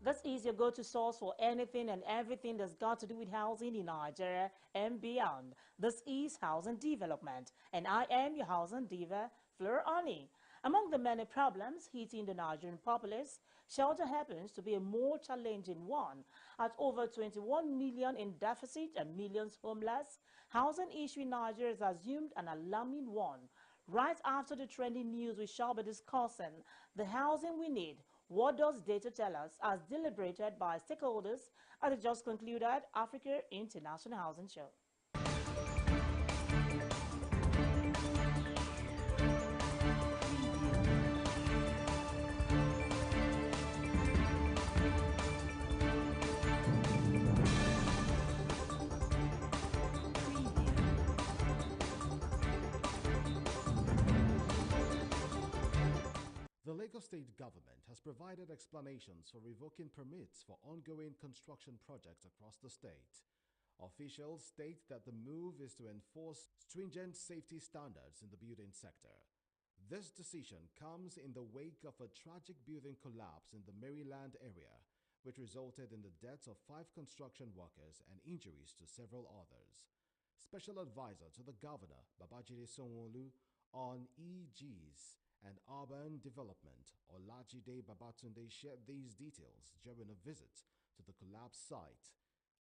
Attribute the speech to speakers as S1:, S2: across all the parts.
S1: This is your go-to source for anything and everything that's got to do with housing in Nigeria and beyond. This is Housing Development, and I am your housing diva, Fleur Ani. Among the many problems hitting the Nigerian populace, shelter happens to be a more challenging one. At over 21 million in deficit and millions homeless, housing issue in Nigeria has assumed an alarming one. Right after the trending news, we shall be discussing the housing we need. What does data tell us, as deliberated by stakeholders at the just concluded Africa International Housing Show?
S2: The Lagos State government has provided explanations for revoking permits for ongoing construction projects across the state. Officials state that the move is to enforce stringent safety standards in the building sector. This decision comes in the wake of a tragic building collapse in the Maryland area, which resulted in the deaths of 5 construction workers and injuries to several others. Special Advisor to the Governor, Babajide Sanwo-Olu, on EGs and Urban Development, Olajide Babatunde, shared these details during a visit to the collapsed site,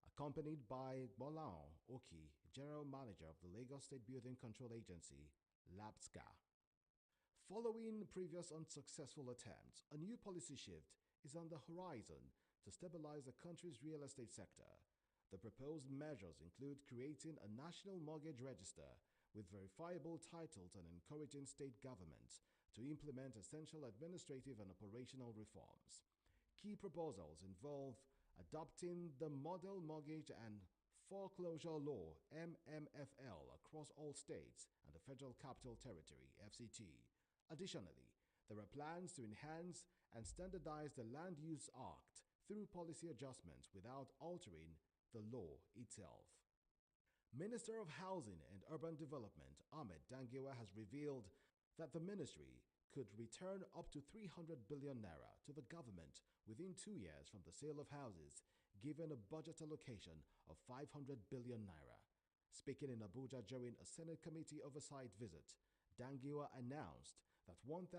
S2: accompanied by Bolan Oki, General Manager of the Lagos State Building Control Agency, LABSCA. Following previous unsuccessful attempts, a new policy shift is on the horizon to stabilize the country's real estate sector. The proposed measures include creating a national mortgage register with verifiable titles and encouraging state governments to implement essential administrative and operational reforms. Key proposals involve adopting the Model Mortgage and Foreclosure Law (MMFL) across all states and the Federal Capital Territory (FCT). Additionally, there are plans to enhance and standardize the Land Use Act through policy adjustments without altering the law itself. Minister of Housing and Urban Development Ahmed Dangiwa has revealed that the ministry could return up to 300 billion naira to the government within 2 years from the sale of houses, given a budget allocation of 500 billion naira. Speaking in Abuja during a Senate committee oversight visit, Dangiwa announced that 1,000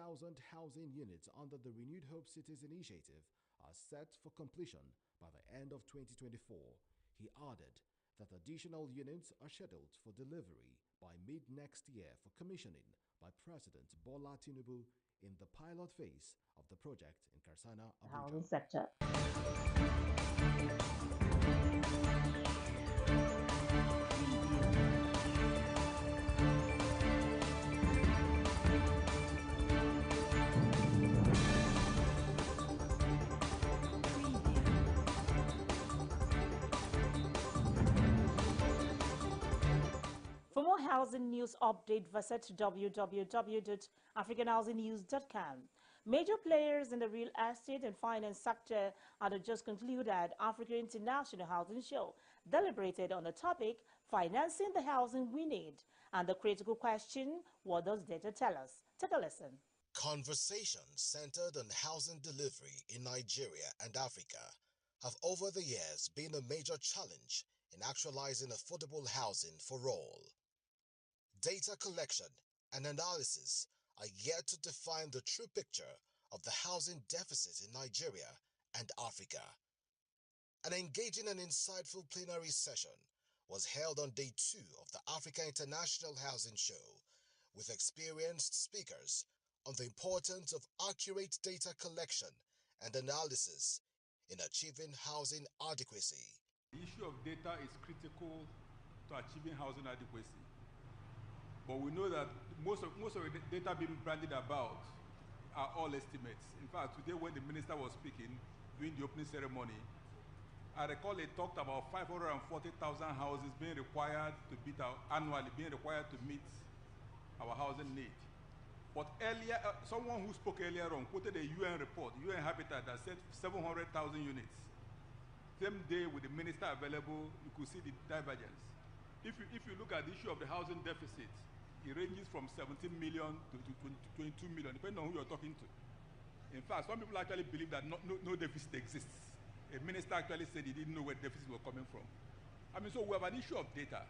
S2: housing units under the Renewed Hope Cities initiative are set for completion by the end of 2024. He added that additional units are scheduled for delivery by mid-next year for commissioning by President Bola Tinubu in the pilot phase of the project in Karsana,
S1: Housing
S2: Abuja.
S1: sector. For more housing news update, visit www.africanhousingnews.com. Major players in the real estate and finance sector at the just concluded Africa International Housing Show deliberated on the topic, financing the housing we need, and the critical question, what does data tell us? Take a listen.
S3: Conversations centered on housing delivery in Nigeria and Africa have over the years been a major challenge in actualizing affordable housing for all. Data collection and analysis are yet to define the true picture of the housing deficit in Nigeria and Africa. An engaging and insightful plenary session was held on day 2 of the Africa International Housing Show with experienced speakers on the importance of accurate data collection and analysis in achieving housing adequacy.
S4: The issue of data is critical to achieving housing adequacy. But we know that most of the data being branded about are all estimates. In fact, today when the minister was speaking during the opening ceremony, I recall he talked about 540,000 houses being required to meet annually, being required to meet our housing need. But earlier, someone who spoke earlier on quoted a UN report, UN Habitat, that said 700,000 units. Same day with the minister available, you could see the divergence. If you look at the issue of the housing deficit, it ranges from 17 million to 22 million, depending on who you're talking to. In fact, some people actually believe that no deficit exists. A minister actually said he didn't know where deficits were coming from. I mean, so we have an issue of data,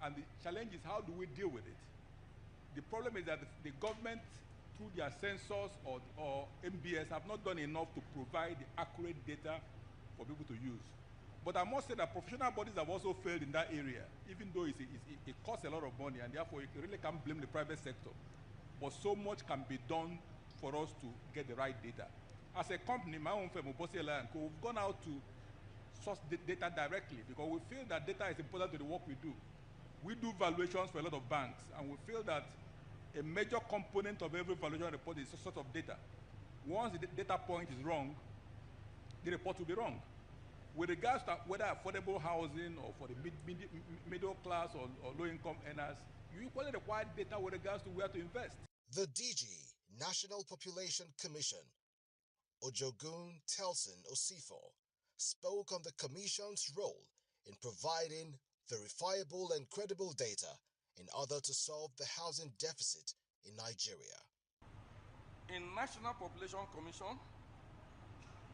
S4: and the challenge is how do we deal with it? The problem is that the government, through their censors or MBS, have not done enough to provide the accurate data for people to use. But I must say that professional bodies have also failed in that area, even though it costs a lot of money, and therefore you really can't blame the private sector. But so much can be done for us to get the right data. As a company, my own firm, Obosi Ella & Co, we've gone out to source data directly because we feel that data is important to the work we do. We do valuations for a lot of banks, and we feel that a major component of every valuation report is a sort of data. Once the data point is wrong, the report will be wrong. With regards to whether affordable housing or for the middle class or low-income earners, you equally require data with regards to where to invest.
S3: The DG, National Population Commission, Ojogun Telson Osifo, spoke on the Commission's role in providing verifiable and credible data in order to solve the housing deficit in Nigeria.
S5: In National Population Commission,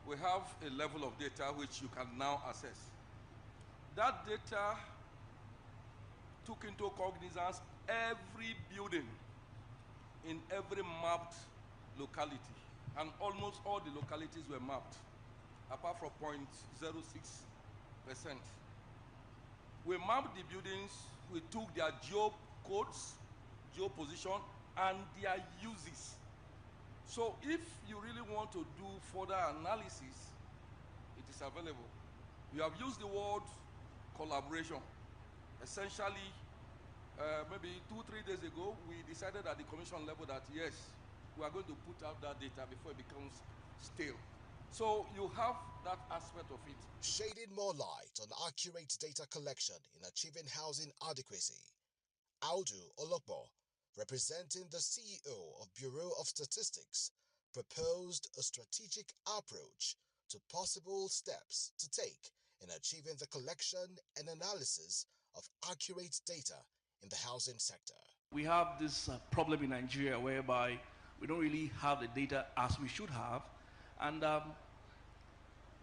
S5: we have a level of data which you can now access. That data took into cognizance every building in every mapped locality, and almost all the localities were mapped, apart from 0.06%. We mapped the buildings, we took their geo codes, geo position, and their uses. So if you really want to do further analysis, it is available. We have used the word collaboration. Essentially, maybe 2-3 days ago, we decided at the commission level that yes, we are going to put out that data before it becomes stale. So you have that aspect of it.
S3: Shedding more light on accurate data collection in achieving housing adequacy, Audu Olokbo, representing the CEO of Bureau of Statistics, proposed a strategic approach to possible steps to take in achieving the collection and analysis of accurate data in the housing sector.
S6: We have this problem in Nigeria whereby we don't really have the data as we should have, and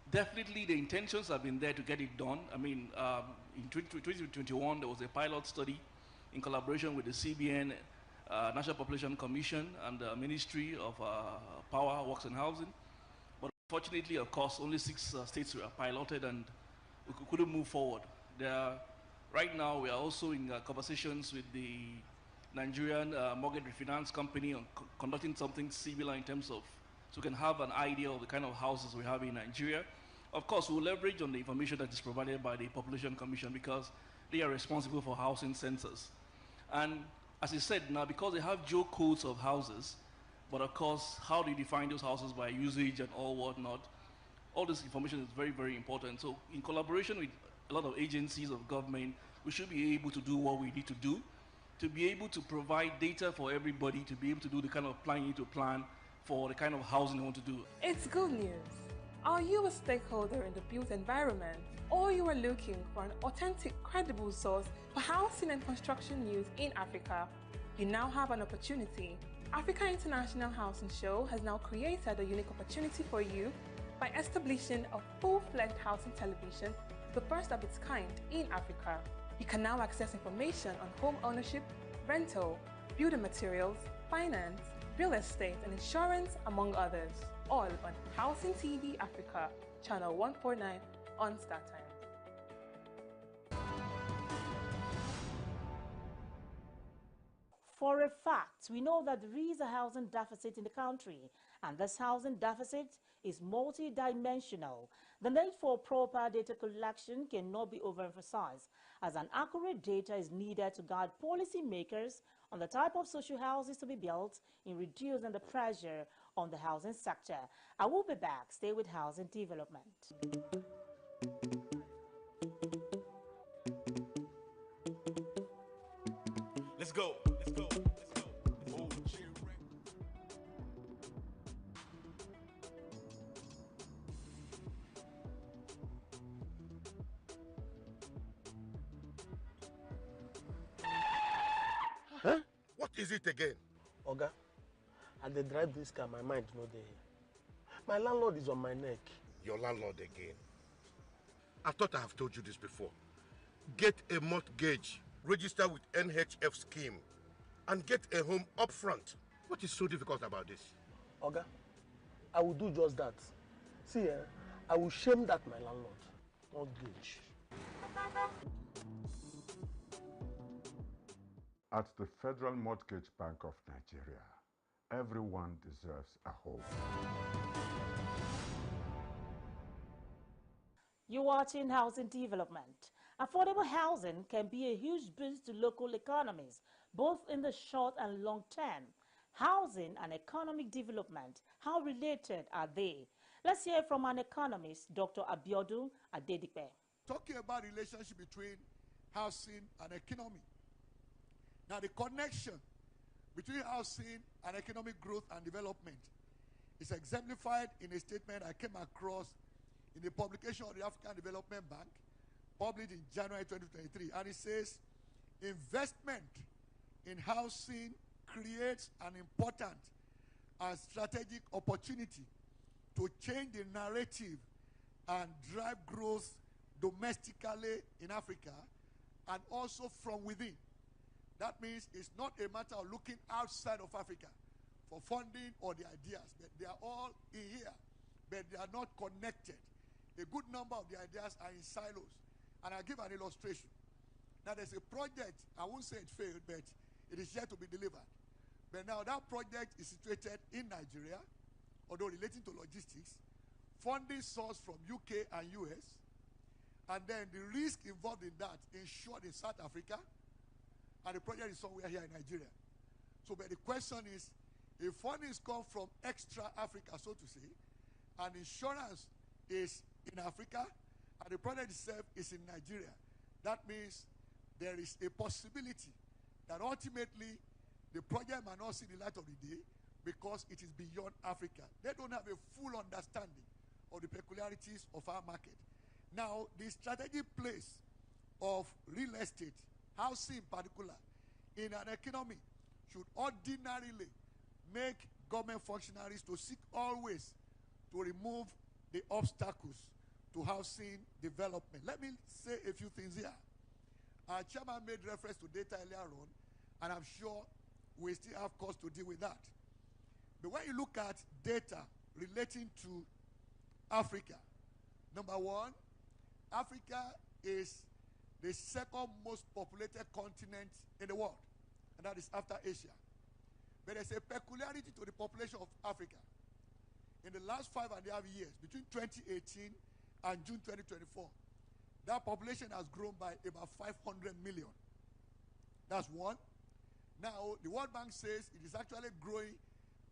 S6: definitely the intentions have been there to get it done. I mean, in 2021, there was a pilot study in collaboration with the CBN, National Population Commission, and the Ministry of Power, Works and Housing. But unfortunately, of course, only 6 states were piloted, and we couldn't move forward. Right now, we are also in conversations with the Nigerian mortgage refinance company on conducting something similar in terms of, so we can have an idea of the kind of houses we have in Nigeria. Of course, we'll leverage on the information that is provided by the Population Commission because they are responsible for housing census. And as I said, now because they have geo codes of houses, but of course, how do you define those houses by usage and all whatnot? All this information is very, very important. So in collaboration with a lot of agencies of government, we should be able to do what we need to do, to be able to provide data for everybody, to be able to do the kind of plan you need to plan for the kind of housing you want to do.
S7: It's good news. Are you a stakeholder in the built environment, or you are looking for an authentic, credible source for housing and construction news in Africa? You now have an opportunity. Africa International Housing Show has now created a unique opportunity for you by establishing a full-fledged housing television, the first of its kind in Africa. You can now access information on home ownership, rental, building materials, finance, real estate, and insurance, among others, all on Housing TV Africa, channel 149 on StarTimes.
S1: For a fact, we know that there is a housing deficit in the country, and this housing deficit is multidimensional. The need for proper data collection cannot be overemphasized, as an accurate data is needed to guide policymakers on the type of social houses to be built in reducing the pressure on the housing sector. I will be back. Stay with Housing Development.
S8: Let's go.
S9: Huh? What is it again?
S10: Oga, I dey drive this car, my mind no dey here. My landlord is on my neck.
S9: Your landlord again? I thought I have told you this before. Get a mortgage, register with NHF scheme, and get a home up front. What is so difficult about this?
S10: Oga, I will do just that. See, I will shame that my landlord. Mortgage.
S8: At the Federal Mortgage Bank of Nigeria, everyone deserves a home.
S1: You're watching Housing Development. Affordable housing can be a huge boost to local economies, both in the short and long term. Housing and economic development, how related are they? Let's hear from an economist, Dr. Abiodun Adedipe.
S11: Talking about the relationship between housing and economy. Now, the connection between housing and economic growth and development is exemplified in a statement I came across in the publication of the African Development Bank, published in January 2023. And it says, investment in housing creates an important and strategic opportunity to change the narrative and drive growth domestically in Africa and also from within. That means it's not a matter of looking outside of Africa for funding or the ideas, but they are all in here, but they are not connected. A good number of the ideas are in silos. And I'll give an illustration. Now, there's a project, I won't say it failed, but it is yet to be delivered. But now that project is situated in Nigeria, although relating to logistics, funding sourced from UK and US, and then the risk involved in that insured in South Africa, and the project is somewhere here in Nigeria. So, but the question is, if fundings come from extra Africa, so to say, and insurance is in Africa, and the project itself is in Nigeria, that means there is a possibility that ultimately the project might not see the light of the day because it is beyond Africa. They don't have a full understanding of the peculiarities of our market. Now, the strategic place of real estate, housing in particular, in an economy should ordinarily make government functionaries to seek always to remove the obstacles to housing development. Let me say a few things here. Our chairman made reference to data earlier on, and I'm sure we still have cause to deal with that. But when you look at data relating to Africa, number one, Africa is the second most populated continent in the world, and that is after Asia. But there's a peculiarity to the population of Africa. In the last 5.5 years, between 2018 and June 2024, that population has grown by about 500 million. That's one. Now, the World Bank says it is actually growing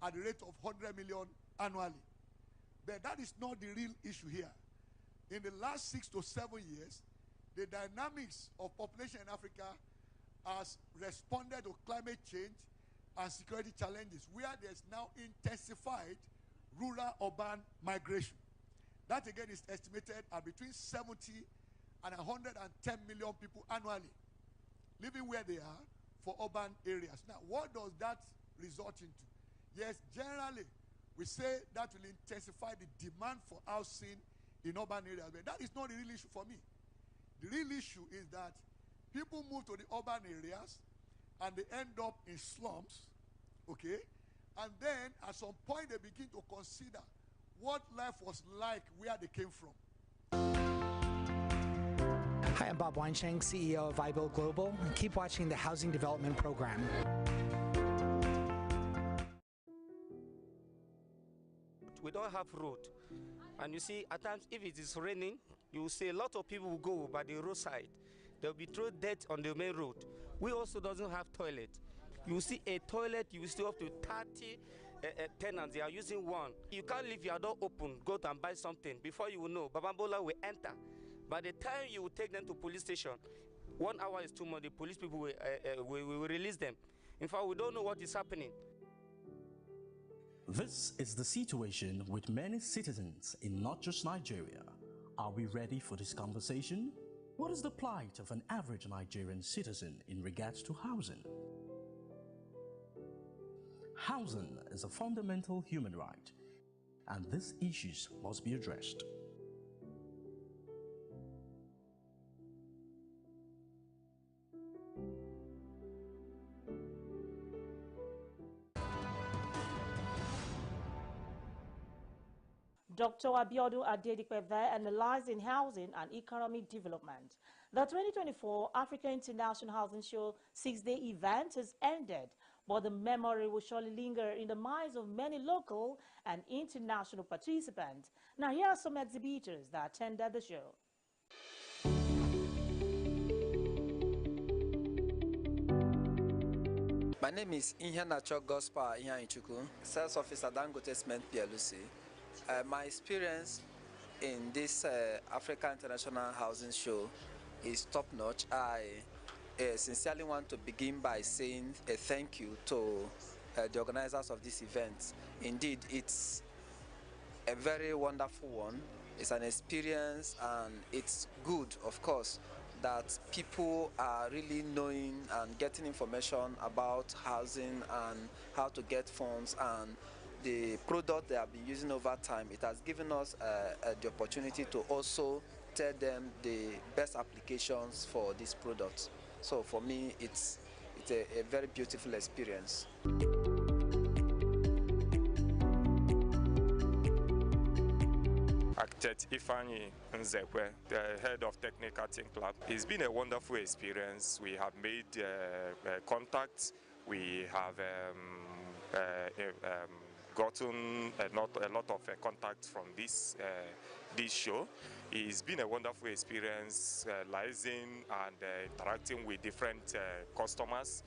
S11: at the rate of 100 million annually. But that is not the real issue here. In the last 6 to 7 years, the dynamics of population in Africa has responded to climate change and security challenges, where there's now intensified rural-urban migration. That again is estimated at between 70 and 110 million people annually living where they are for urban areas. Now, what does that result into? Yes, generally, we say that will intensify the demand for housing in urban areas, but that is not the real issue for me. The real issue is that people move to the urban areas and they end up in slums, okay? And then at some point they begin to consider what life was like where they came from.
S12: Hi, I'm Bob Weinsheng, CEO of iBuild Global. Keep watching the Housing Development Program.
S13: We don't have road. And you see, at times, if it is raining, you will see a lot of people will go by the roadside. They'll be thrown dirt on the main road. We also doesn't have toilet. You see a toilet, you will still up to 30 tenants. They are using one. You can't leave your door open, go and buy something. Before you will know, Babambola will enter. By the time you will take them to police station, 1 hour is too much. The police people will release them. In fact, we don't know what is happening.
S14: This is the situation with many citizens in not just Nigeria. Are we ready for this conversation? What is the plight of an average Nigerian citizen in regards to housing? Housing is a fundamental human right, and these issues must be addressed.
S1: Dr. Abiodun Adedipe there analyzing housing and economic development. The 2024 Africa International Housing Show 6-day event has ended, but the memory will surely linger in the minds of many local and international participants. Now, here are some exhibitors that attended the show.
S15: My name is Inhanacho Gospa Ihanchuku, Sales Officer Dangote Cement PLC. My experience in this Africa International Housing Show is top-notch. I sincerely want to begin by saying a thank you to the organizers of this event. Indeed, it's a very wonderful one. It's an experience, and it's good, of course, that people are really knowing and getting information about housing and how to get funds and the product they have been using over time. It has given us the opportunity to also tell them the best applications for this product. So for me, it's a very beautiful experience.
S16: Architect Ifeanyi Nzekwe, the head of Technical Think Lab. It's been a wonderful experience. We have made contacts. We have gotten a lot of contacts from this show. It's been a wonderful experience liaising and interacting with different customers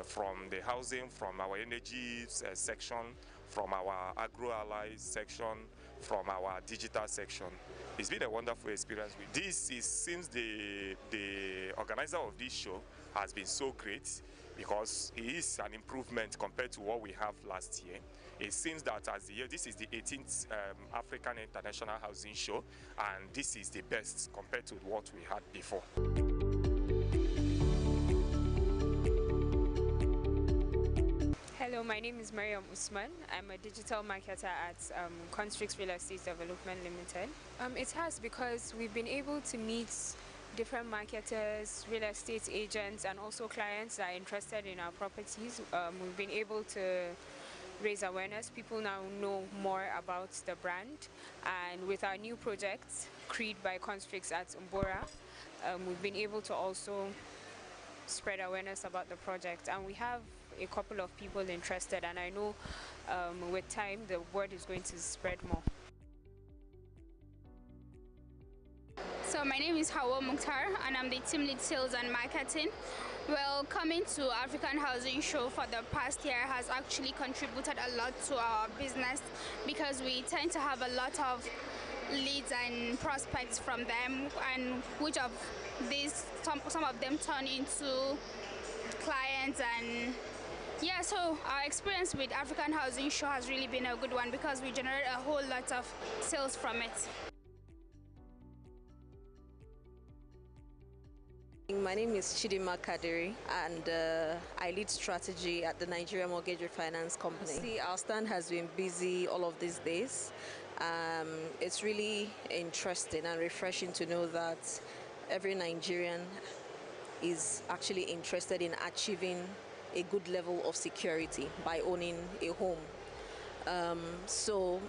S16: from the housing, from our energy section, from our agro-allies section, from our digital section. It's been a wonderful experience. This is since the organizer of this show has been so great, because it is an improvement compared to what we have last year. It seems that as the year, this is the 18th African International Housing Show, and this is the best compared to what we had before.
S17: Hello, my name is Mariam Usman. I'm a digital marketer at Constrix Real Estate Development Limited. It has, because we've been able to meet different marketers, real estate agents, and also clients that are interested in our properties. We've been able to raise awareness. People now know more about the brand, and with our new project, Creed by Constrix at Mbora, we've been able to also spread awareness about the project, and we have a couple of people interested, and I know with time the word is going to spread more.
S18: So my name is Hawa Mukhtar, and I'm the team lead sales and marketing. Well, coming to African Housing Show for the past year has actually contributed a lot to our business, because we tend to have a lot of leads and prospects from them, and which of these, some of them turn into clients. And yeah, so our experience with African Housing Show has really been a good one, because we generate a whole lot of sales from it.
S19: My name is Chidima Kadiri, and I lead strategy at the Nigeria Mortgage Refinance Company. See, our stand has been busy all of these days. It's really interesting and refreshing to know that every Nigerian is actually interested in achieving a good level of security by owning a home. So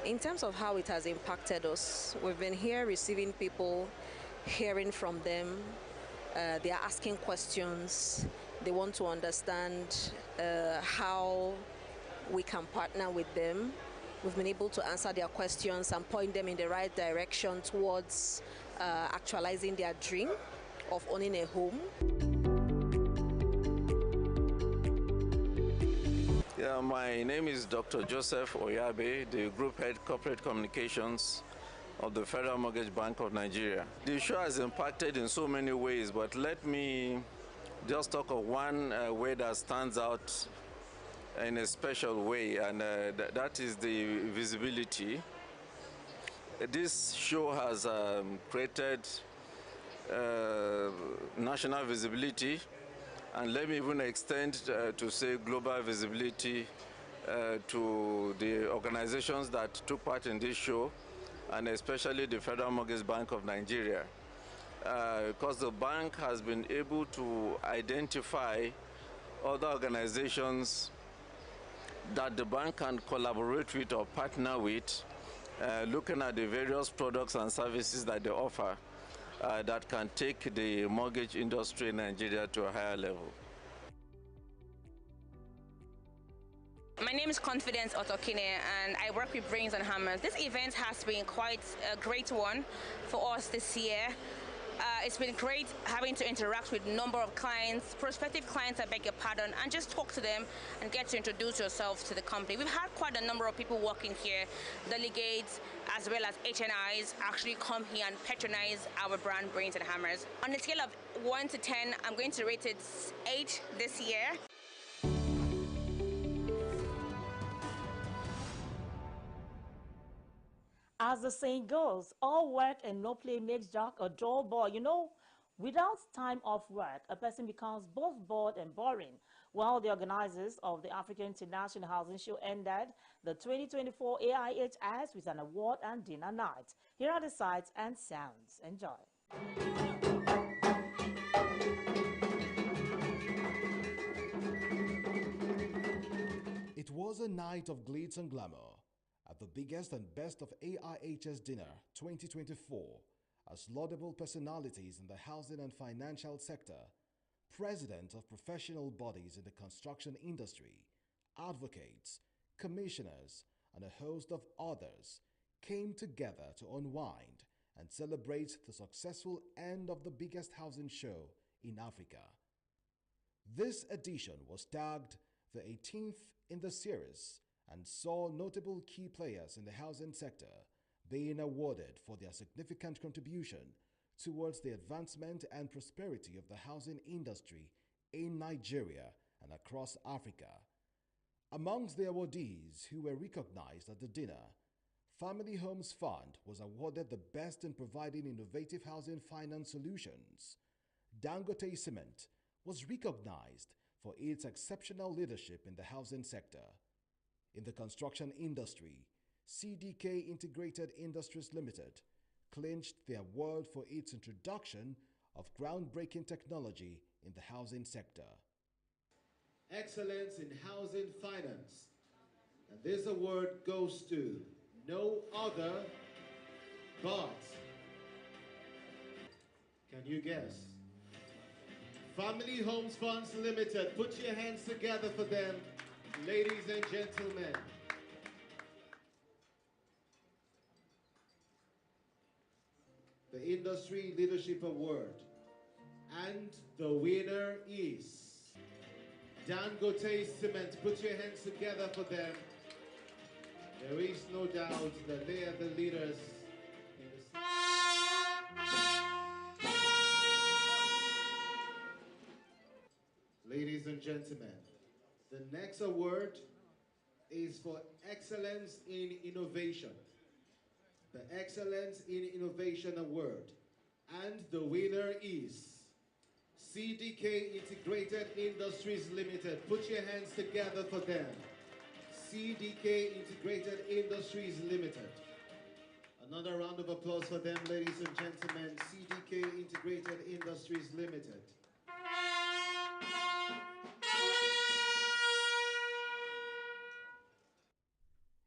S19: in terms of how it has impacted us, we've been here receiving people, hearing from them. They are asking questions. They want to understand how we can partner with them. We've been able to answer their questions and point them in the right direction towards actualizing their dream of owning a home.
S20: Yeah, my name is Dr. Joseph Oyabe, the Group Head Corporate Communications of the Federal Mortgage Bank of Nigeria. The show has impacted in so many ways, but let me just talk of one way that stands out in a special way, and that is the visibility. This show has created national visibility, and let me even extend to say global visibility to the organizations that took part in this show, and especially the Federal Mortgage Bank of Nigeria, because the bank has been able to identify other organizations that the bank can collaborate with or partner with looking at the various products and services that they offer that can take the mortgage industry in Nigeria to a higher level.
S21: My name is Confidence Otokine and I work with Brains and Hammers. This event has been quite a great one for us this year. It's been great having to interact with a number of clients, prospective clients, I beg your pardon, and just talk to them and get to introduce yourself to the company. We've had quite a number of people working here, delegates as well as HNIs actually come here and patronize our brand Brains and Hammers. On a scale of 1 to 10, I'm going to rate it 8 this year.
S1: As the saying goes, all work and no play makes Jack a dull boy. You know, without time off work, a person becomes both bored and boring. Well, the organizers of the African International Housing Show ended the 2024 AIHS with an award and dinner night. Here are the sights and sounds. Enjoy.
S2: It was a night of glitz and glamour at the biggest and best of AIHS Dinner 2024, as laudable personalities in the housing and financial sector, president of professional bodies in the construction industry, advocates, commissioners, and a host of others came together to unwind and celebrate the successful end of the biggest housing show in Africa. This edition was tagged the 18th in the series and saw notable key players in the housing sector being awarded for their significant contribution towards the advancement and prosperity of the housing industry in Nigeria and across Africa. Amongst the awardees who were recognized at the dinner, Family Homes Fund was awarded the best in providing innovative housing finance solutions. Dangote Cement was recognized for its exceptional leadership in the housing sector. In the construction industry, CDK Integrated Industries Limited clinched the award for its introduction of groundbreaking technology in the housing sector.
S22: Excellence in Housing Finance. And this award goes to no other but, can you guess? Family Homes Funds Limited. Put your hands together for them, ladies and gentlemen. The Industry Leadership Award. And the winner is Dangote Cement. Put your hands together for them. There is no doubt that they are the leaders in the... Ladies and gentlemen, the next award is for Excellence in Innovation. The Excellence in Innovation Award. And the winner is CDK Integrated Industries Limited. Put your hands together for them. CDK Integrated Industries Limited. Another round of applause for them, ladies and gentlemen. CDK Integrated Industries Limited.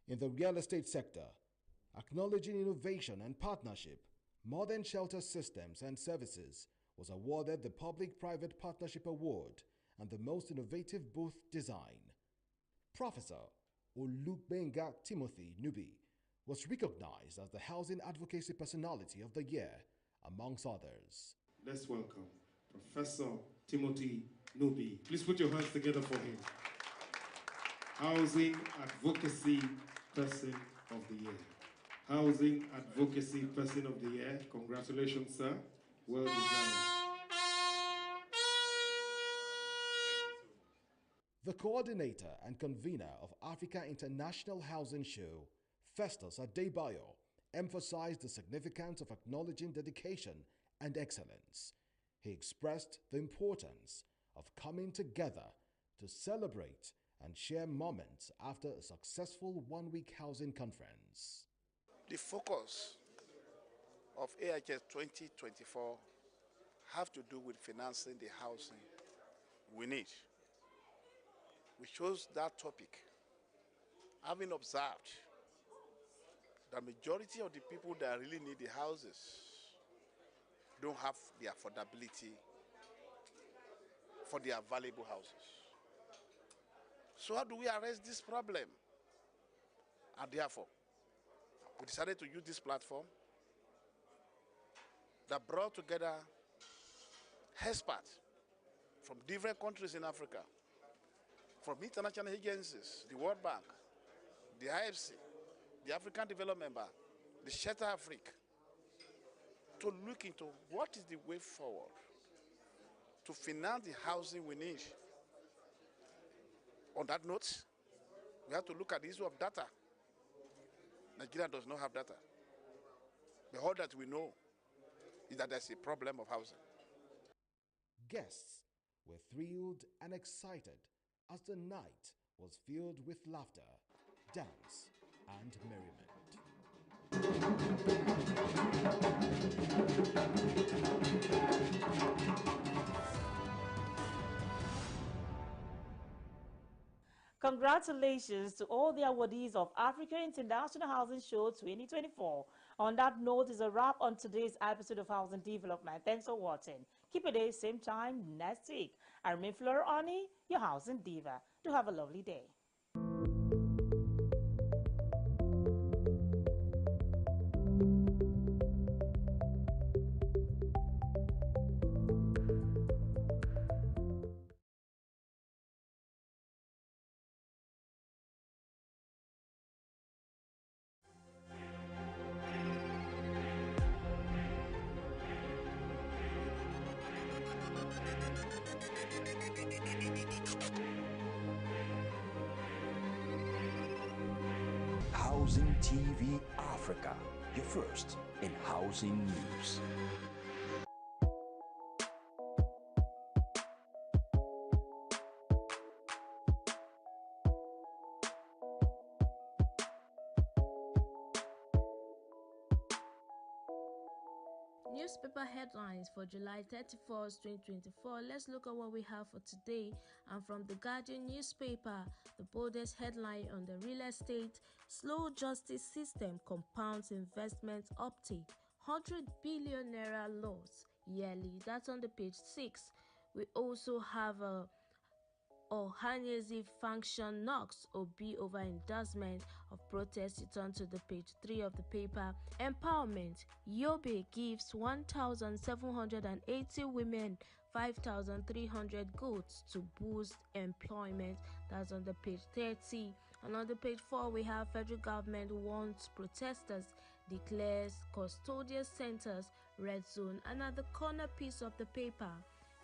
S2: In the real estate sector, acknowledging innovation and partnership, Modern Shelter Systems and Services was awarded the Public-Private Partnership Award and the Most Innovative Booth Design. Professor Olugbenga Timothy Nubi was recognized as the Housing Advocacy Personality of the Year, amongst others.
S23: Let's welcome Professor Timothy Nubi. Please put your hands together for him. Housing Advocacy Person of the Year. Housing Advocacy Person of the Year. Congratulations, sir. Well deserved.
S2: The coordinator and convener of Africa International Housing Show, Festus Adebayo, emphasized the significance of acknowledging dedication and excellence. He expressed the importance of coming together to celebrate and share moments after a successful one-week housing conference.
S24: The focus of AIHS 2024 have to do with financing the housing we need. We chose that topic, having observed the majority of the people that really need the houses don't have the affordability for their valuable houses. So how do we arrest this problem? And therefore, we decided to use this platform that brought together experts from different countries in Africa, from international agencies, the World Bank, the IFC, the African Development Bank, the Shelter Africa, to look into what is the way forward to finance the housing we need. On that note, we have to look at the issue of data. Nigeria does not have data. But all that we know is that there's a problem of housing.
S2: Guests were thrilled and excited as the night was filled with laughter, dance, and merriment.
S1: Congratulations to all the awardees of Africa International Housing Show 2024. On that note is a wrap on today's episode of Housing Development. Thanks for watching. Keep it at the same time next week. I remain Fleur Ani, your housing diva. Do have a lovely day.
S3: Housing TV Africa, your first in housing news.
S4: Newspaper headlines for July 31st, 2024. Let's look at what we have for today. And from the Guardian newspaper, the boldest headline on the real estate: slow justice system compounds investment uptake, 100 billion naira loss yearly. That's on the page 6. We also have a Ohanaeze function knocks Obi over endorsement of protest. Return to the page 3 of the paper. Empowerment: Yobe gives 1,780 women 5,300 goods to boost employment. That's on the page 30. And on the page 4, we have federal government wants protesters, declares custodial centers red zone. Another corner piece of the paper: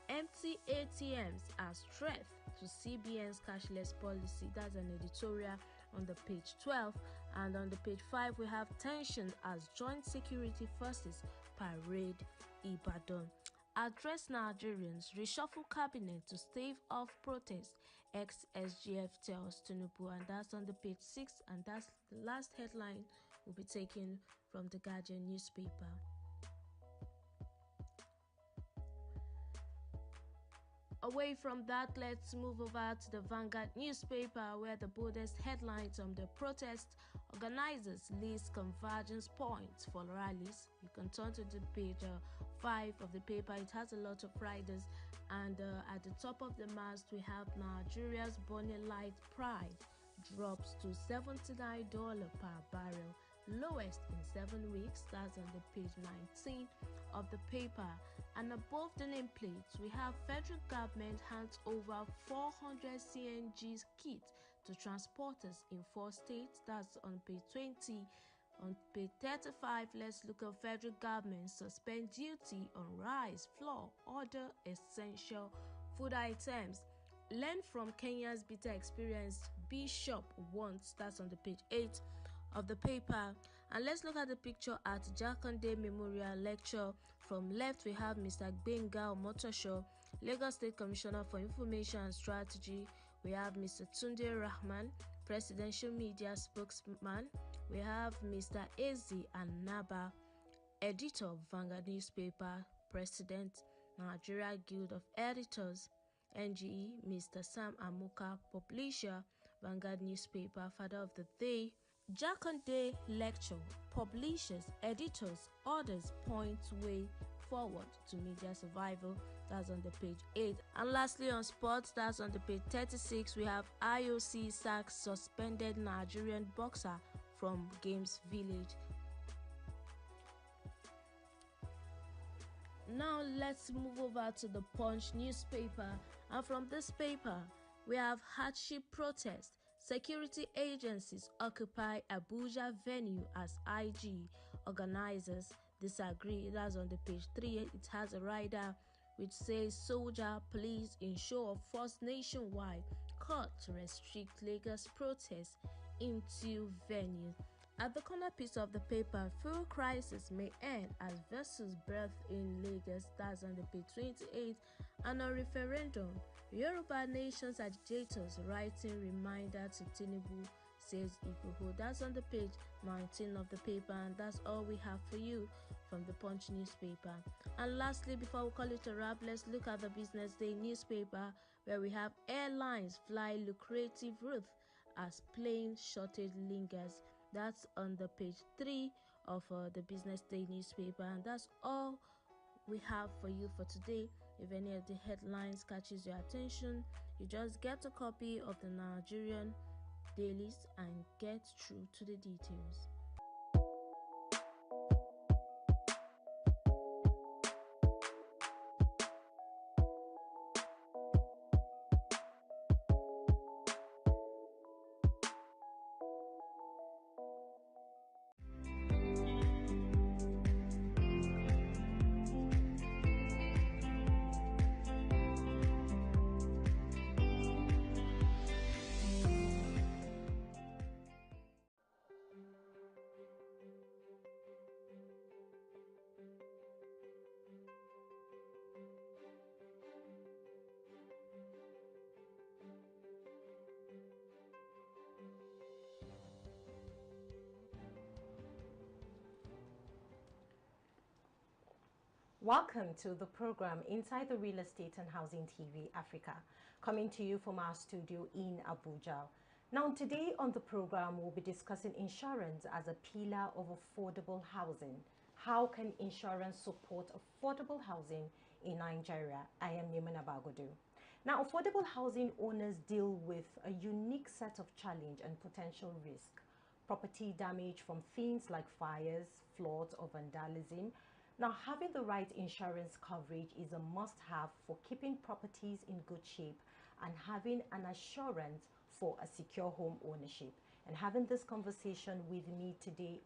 S4: empty ATMs as threat to CBN's cashless policy. That's an editorial on the page 12. And on the page 5, we have tension as joint security forces parade Ibadan. Address Nigerians, reshuffle cabinet to stave off protest, ex-SGF tells Tinubu. And that's on the page 6, and that's the last headline will be taken from the Guardian newspaper. Away from that, let's move over to the Vanguard newspaper, where the boldest headlines on the protest: organizers list convergence points for rallies. You can turn to the page 5 of the paper. It has a lot of riders, and at the top of the mast we have Nigeria's Bonny Light price drops to $79 per barrel, lowest in 7 weeks. That's on the page 19 of the paper. And above the nameplates, we have federal government hands over 400 CNG kits to transporters in 4 states. That's on page 20. On page 35, let's look at federal government suspend duty on rice, flour, other essential food items. Learn from Kenya's bitter experience, Bishop wants. That's on the page 8 of the paper. And let's look at the picture at Jakande Memorial Lecture. From left, we have Mr. Gbenga Omotosho, Lagos State Commissioner for Information and Strategy. We have Mr. Tunde Rahman, Presidential Media Spokesman. We have Mr. Ezi Anaba, Editor of Vanguard Newspaper, President, Nigeria Guild of Editors, NGE, Mr. Sam Amuka, Publisher, Vanguard Newspaper, Father of the Day, Jakande lecture, publishers, editors, others point way forward to media survival. That's on the page 8. And lastly, on sports, that's on the page 36, we have IOC sacks suspended Nigerian boxer from Games Village. Now let's move over to the Punch newspaper, and from this paper we have hardship protest. Security agencies occupy Abuja venue as IG. Organizers disagree. That's on the page 3. It has a rider which says soldier police in show of force nationwide caught to restrict Lagos protests into venue. At the corner piece of the paper, fuel crisis may end as vessels berth in Lagos. That's on the page 28. And on referendum, Yoruba Nation's agitators writing reminder to Tinubu, says Igboho. That's on the page 19 of the paper, and that's all we have for you from the Punch newspaper. And lastly, before we call it a wrap, let's look at the Business Day newspaper, where we have airlines fly lucrative route as plane shortage lingers. That's on the page 3 of the Business Day newspaper, and that's all we have for you for today. If any of the headlines catches your attention, you just get a copy of the Nigerian dailies and get through to the details.
S5: Welcome to the program Inside the Real Estate and Housing TV Africa, coming to you from our studio in Abuja. Now, today on the program, we'll be discussing insurance as a pillar of affordable housing. How can insurance support affordable housing in Nigeria? I am Yemina Bagodu. Now, affordable housing owners deal with a unique set of challenge and potential risk. Property damage from things like fires, floods, or vandalism. Now, having the right insurance coverage is a must-have for keeping properties in good shape and having an assurance for a secure home ownership. And having this conversation with me today